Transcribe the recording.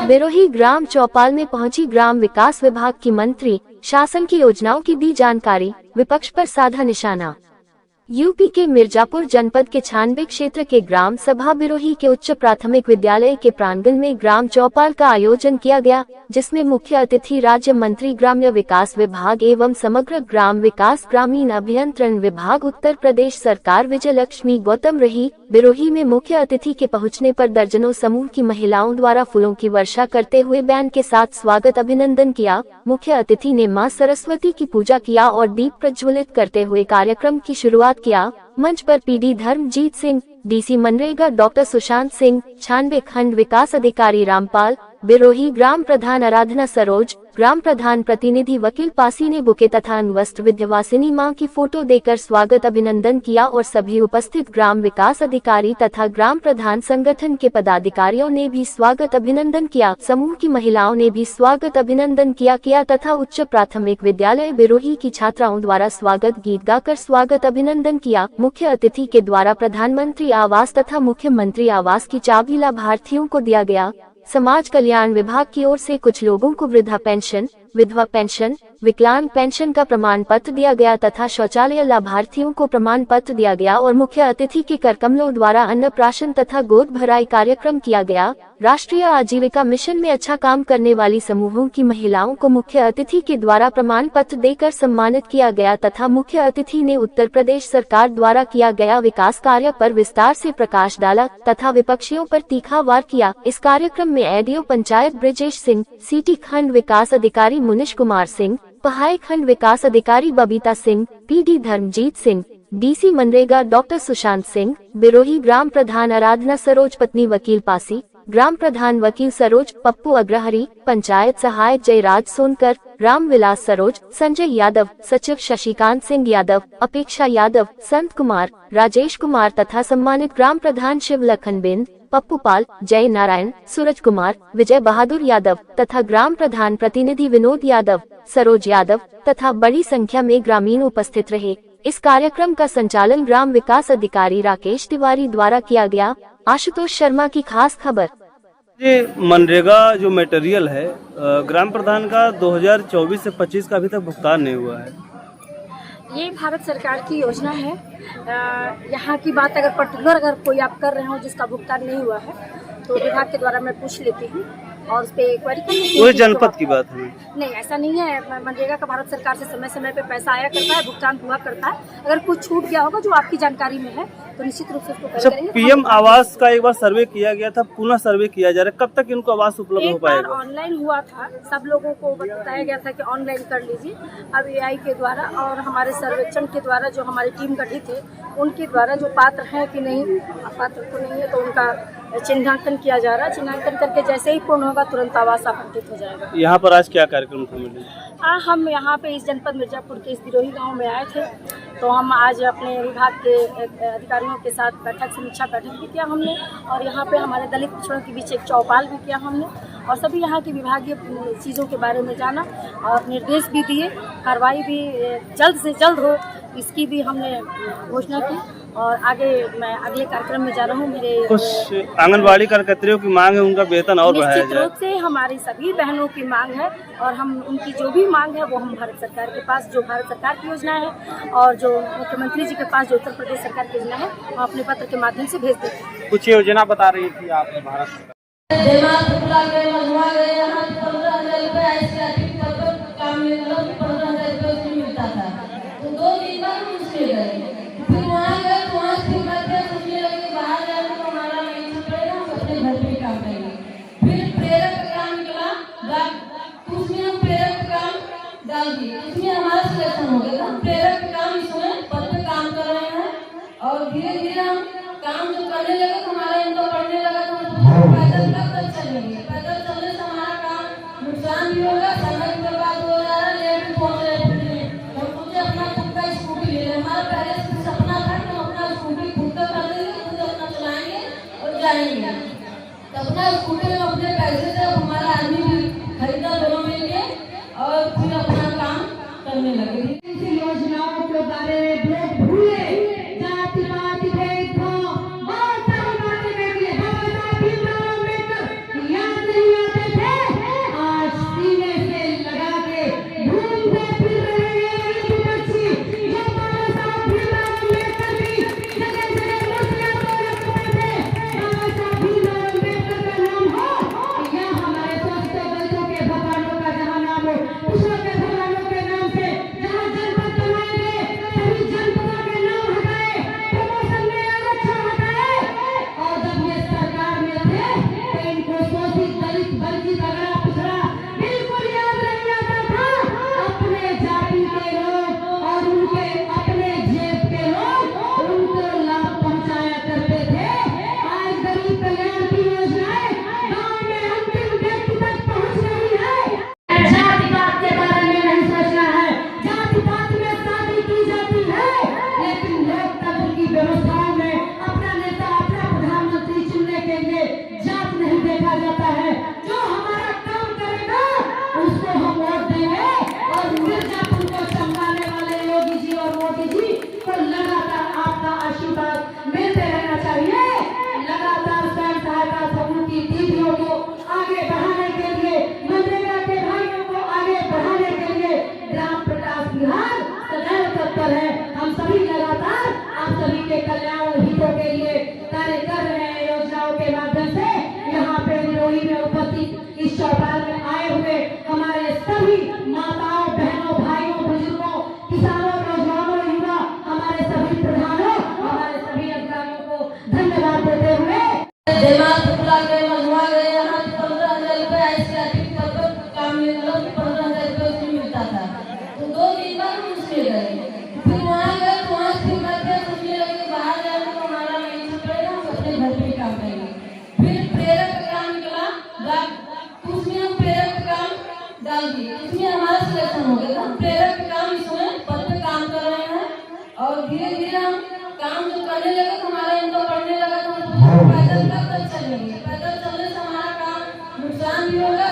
बिरोही ग्राम चौपाल में पहुंची ग्राम विकास विभाग की मंत्री, शासन की योजनाओं की दी जानकारी, विपक्ष पर साधा निशाना। यूपी के मिर्जापुर जनपद के 96 क्षेत्र के ग्राम सभा बिरोही के उच्च प्राथमिक विद्यालय के प्रांगण में ग्राम चौपाल का आयोजन किया गया, जिसमें मुख्य अतिथि राज्य मंत्री ग्राम्य विकास विभाग एवं समग्र ग्राम विकास ग्रामीण अभियंत्रण विभाग उत्तर प्रदेश सरकार विजय लक्ष्मी गौतम रही। बिरोही में मुख्य अतिथि के पहुंचने पर दर्जनों समूह की महिलाओं द्वारा फूलों की वर्षा करते हुए बैंड के साथ स्वागत अभिनंदन किया। मुख्य अतिथि ने मां सरस्वती की पूजा किया और दीप प्रज्वलित करते हुए कार्यक्रम की शुरुआत किया। मंच पर PD Dharmjeet Singh, DC MNREGA doctor Sushant Singh, 96 खंड विकास अधिकारी रामपाल, बिरोही ग्राम प्रधान आराधना सरोज, ग्राम प्रधान प्रतिनिधि वकील पासी ने बुके तथा वस्त्र विद्यावासिनी मां की फोटो देकर स्वागत अभिनंदन किया और सभी उपस्थित ग्राम विकास अधिकारी तथा ग्राम प्रधान संगठन के पदाधिकारियों ने भी स्वागत अभिनंदन किया। समूह की महिलाओं ने भी स्वागत अभिनंदन किया तथा उच्च प्राथमिक विद्यालय बिरोही की छात्राओं द्वारा स्वागत गीत गाकर स्वागत अभिनंदन किया। मुख्य अतिथि के द्वारा प्रधानमंत्री आवास तथा मुख्यमंत्री आवास की चाबी लाभार्थियों को दिया गया। समाज कल्याण विभाग की ओर से कुछ लोगों को वृद्धा पेंशन, विधवा पेंशन, विकलांग पेंशन का प्रमाण पत्र दिया गया तथा शौचालय लाभार्थियों को प्रमाण पत्र दिया गया और मुख्य अतिथि के करकमलों द्वारा अन्नप्राशन तथा गोद भराई कार्यक्रम किया गया। राष्ट्रीय आजीविका मिशन में अच्छा काम करने वाली समूहों की महिलाओं को मुख्य अतिथि के द्वारा प्रमाण पत्र देकर सम्मानित किया गया तथा मुख्य अतिथि ने उत्तर प्रदेश सरकार द्वारा किया गया विकास कार्य पर विस्तार से प्रकाश डाला तथा विपक्षियों पर तीखा वार किया। इस कार्यक्रम में एडीओ पंचायत ब्रिजेश सिंह, सिटी खंड विकास अधिकारी मुनीश कुमार सिंह, पहाई खंड विकास अधिकारी Babita Singh, PD Dharmjeet Singh, DC MNREGA doctor Sushant Singh, Birohi ग्राम प्रधान आराधना सरोज पत्नी वकील पासी, ग्राम प्रधान वकील सरोज पप्पू अग्रहरी, पंचायत सहायक जयराज सोनकर, राम विलास सरोज, संजय यादव, सचिव शशिकांत सिंह यादव, अपेक्षा यादव, संत कुमार, राजेश कुमार तथा सम्मानित ग्राम प्रधान शिव लखन बिंद, पप्पू पाल, जय नारायण, सूरज कुमार, विजय बहादुर यादव तथा ग्राम प्रधान प्रतिनिधि विनोद यादव, सरोज यादव तथा बड़ी संख्या में ग्रामीण उपस्थित रहे। इस कार्यक्रम का संचालन ग्राम विकास अधिकारी राकेश तिवारी द्वारा किया गया। आशुतोष शर्मा की खास खबर। ये मनरेगा जो मटेरियल है ग्राम प्रधान का 2024 से 25 का अभी तक भुगतान नहीं हुआ है। ये भारत सरकार की योजना है। यहाँ की बात अगर पर्टिकुलर अगर कोई आप कर रहे हो जिसका भुगतान नहीं हुआ है तो विभाग के द्वारा मैं पूछ लेती हूँ और उस पर क्वेरी करती हूँ। जनपद की बात है? नहीं, ऐसा नहीं है। मनरेगा का भारत सरकार से समय समय पे पैसा आया करता है, भुगतान हुआ करता है। अगर कुछ छूट गया होगा जो आपकी जानकारी में है तो निश्चित रूप से उसको करेंगे। पीएम आवास का एक बार सर्वे किया गया था, पुनः सर्वे किया जा रहा है, कब तक इनको आवास उपलब्ध हो पाएगा? ऑनलाइन हुआ था, सब लोगों को बताया गया था कि ऑनलाइन कर लीजिए। अब एआई के द्वारा और हमारे सर्वेक्षण के द्वारा जो हमारी टीम गठित है उनके द्वारा जो पात्र हैं कि नहीं, पात्र तो नहीं है तो उनका चिन्हांकन किया जा रहा है। चिन्हांकन करके जैसे ही पूर्ण होगा तुरंत आवास आवंटित हो जाएगा। यहाँ पर आज क्या कार्यक्रम था? हम यहाँ पे इस जनपद मिर्जापुर के इस बिरोही गांव में आए थे तो हम आज अपने विभाग के अधिकारियों के साथ समीक्षा बैठक भी किया हमने और यहाँ पे हमारे दलित पिछड़ों के बीच एक चौपाल भी किया हमने और सभी यहाँ की विभागीय चीज़ों के बारे में जाना और निर्देश भी दिए। कार्रवाई भी जल्द से जल्द हो इसकी भी हमने घोषणा की और आगे मैं अगले कार्यक्रम में जा रहा हूँ। मेरे कुछ आंगनबाड़ी कार्यकर्तियों की मांग है, उनका वेतन और बढ़ाया जाए। निश्चित रूप से हमारी सभी बहनों की मांग है और हम उनकी जो भी मांग है वो हम भारत सरकार के पास, जो भारत सरकार की योजना है और जो मुख्यमंत्री जी के पास जो उत्तर प्रदेश सरकार की योजना है, हम अपने पत्र के माध्यम से भेज देते हैं। कुछ योजना बता रही थी आप भारत सरकार? इसमें हमारा सिलेक्शन हो गया। हम प्रेरक काम इसमें पद पे काम कर रहे हैं और धीरे धीरे हम काम जो करने लगे तो हमारा इनको पढ़ने लगा तो पैदल तक चलेंगे। पैदल चलने से हमारा काम नुकसान भी होगा, समय भी बर्बाद हो जा रहा है, लेट भी पहुँच रहे हैं। और मुझे अपना खुद का स्कूटी ले लें। हमारा पहले से सपना था कि हम अपना स्कूटी खुद का कर लेंगे, खुद अपना चलाएंगे और जाएंगे। तो अपना स्कूटी में अपने पैसे से हमारा आदमी भी खरीदा दोनों मिलके और फिर अपना काम करने लगे। योजनाओं के बारे में भूले जातिवाद भेदभाव बहुत सारी बातें कहती है। बाबा साहब भीमराव अम्बेडकर याद नहीं आते थे। काम करेंगे। फिर प्रेरक का काम निकला, तो उसमें हम प्रेरक का काम डाल दिए, उसमें हमारा सिलेक्शन हो गया। तो हम प्रेरक का काम इसमें पद पे काम कर रहे हैं और धीरे धीरे हम काम जो करने लगे तो हमारा इनकम बढ़ने लगा। तो हम पैदल कब तक चलेंगे, पैदल चलने से हमारा काम नुकसान भी होगा